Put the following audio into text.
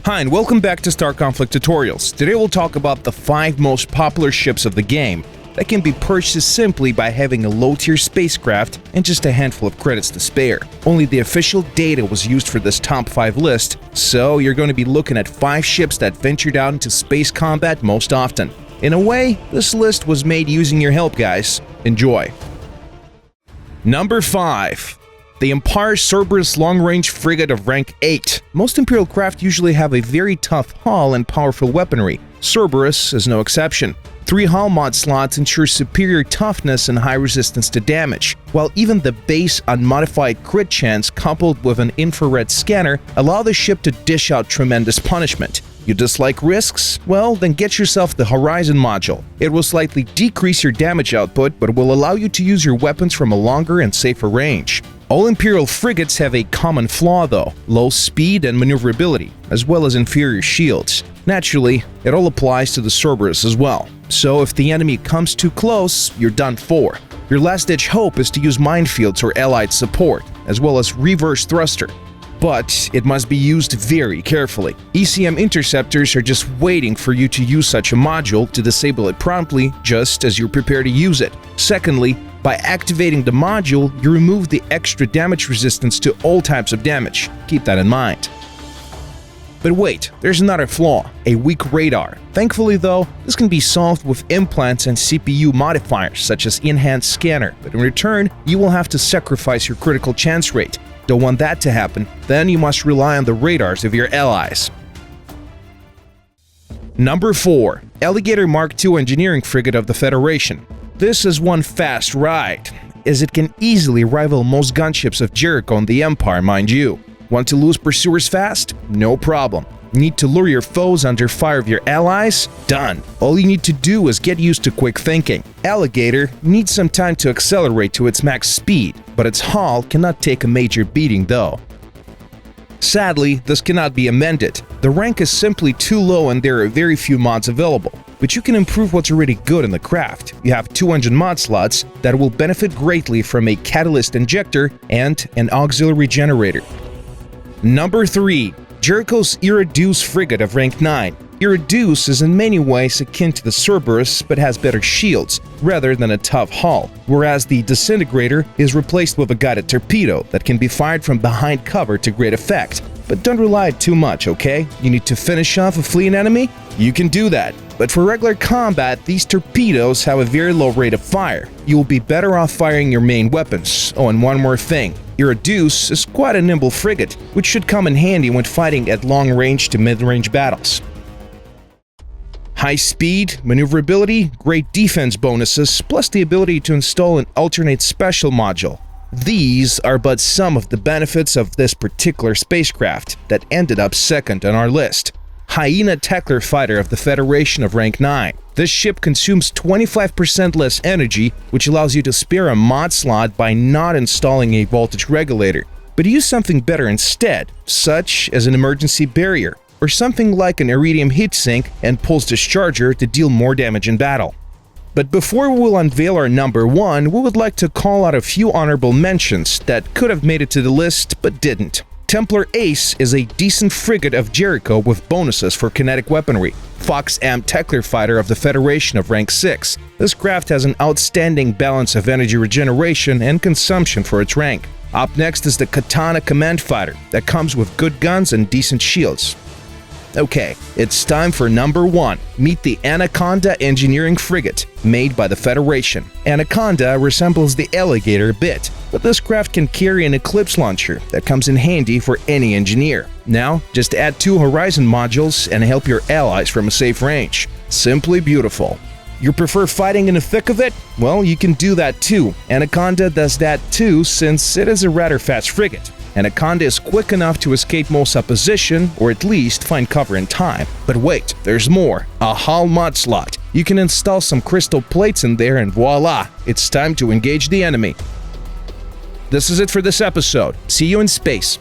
Hi and welcome back to Star Conflict Tutorials. Today we'll talk about the 5 most popular ships of the game that can be purchased simply by having a low-tier spacecraft and just a handful of credits to spare. Only the official data was used for this top 5 list, so you're going to be looking at 5 ships that ventured out into space combat most often. In a way, this list was made using your help, guys. Enjoy. Number 5. The Empire Cerberus long-range frigate of rank 8. Most Imperial craft usually have a very tough hull and powerful weaponry. Cerberus is no exception. 3 hull mod slots ensure superior toughness and high resistance to damage, while even the base unmodified crit chance coupled with an infrared scanner allow the ship to dish out tremendous punishment. You dislike risks? Well, then get yourself the Horizon module. It will slightly decrease your damage output, but will allow you to use your weapons from a longer and safer range. All Imperial frigates have a common flaw though, low speed and maneuverability, as well as inferior shields. Naturally, it all applies to the Cerberus as well. So if the enemy comes too close, you're done for. Your last-ditch hope is to use minefields or allied support, as well as reverse thruster. But it must be used very carefully. ECM interceptors are just waiting for you to use such a module to disable it promptly just as you prepare to use it. Secondly, by activating the module, you remove the extra damage resistance to all types of damage. Keep that in mind. But wait, there's another flaw, a weak radar. Thankfully though, this can be solved with implants and CPU modifiers such as enhanced scanner, but in return, you will have to sacrifice your critical chance rate. Don't want that to happen, then you must rely on the radars of your allies. Number 4. Elliegator Mark II Engineering Frigate of the Federation. This is one fast ride, as it can easily rival most gunships of Jericho and the Empire, mind you. Want to lose pursuers fast? No problem. Need to lure your foes under fire of your allies? Done. All you need to do is get used to quick thinking. Elliegator needs some time to accelerate to its max speed, but its hull cannot take a major beating though. Sadly, this cannot be amended. The rank is simply too low and there are very few mods available. But you can improve what's already good in the craft. You have 2 engine mod slots that will benefit greatly from a catalyst injector and an auxiliary generator. Number 3. Jericho's Irideus frigate of rank 9. Irideus is in many ways akin to the Cerberus but has better shields, rather than a tough hull, whereas the Disintegrator is replaced with a guided torpedo that can be fired from behind cover to great effect. But don't rely too much, okay? You need to finish off a fleeing enemy? You can do that. But for regular combat, these torpedoes have a very low rate of fire. You will be better off firing your main weapons. Oh, and one more thing. Irideus is quite a nimble frigate, which should come in handy when fighting at long-range to mid-range battles. High speed, maneuverability, great defense bonuses, plus the ability to install an alternate special module. These are but some of the benefits of this particular spacecraft that ended up second on our list. Hyena Tackler Fighter of the Federation of rank 9. This ship consumes 25% less energy, which allows you to spare a mod slot by not installing a voltage regulator, but use something better instead, such as an emergency barrier, or something like an iridium heatsink and pulse discharger to deal more damage in battle. But before we will unveil our number 1, we would like to call out a few honorable mentions that could have made it to the list but didn't. Templar Ace is a decent frigate of Jericho with bonuses for kinetic weaponry. Fox Am Tackler Fighter of the Federation of rank 6. This craft has an outstanding balance of energy regeneration and consumption for its rank. Up next is the Katana Command Fighter that comes with good guns and decent shields. Okay, it's time for number 1. Meet the Anaconda Engineering Frigate, made by the Federation. Anaconda resembles the Elliegator a bit, but this craft can carry an Eclipse launcher that comes in handy for any engineer. Now, just add 2 Horizon modules and help your allies from a safe range. Simply beautiful. You prefer fighting in the thick of it? Well, you can do that too. Anaconda does that too since it is a rather fast frigate. Anaconda is quick enough to escape most opposition, or at least find cover in time. But wait, there's more. A hull mod slot. You can install some crystal plates in there and voila, it's time to engage the enemy. This is it for this episode. See you in space.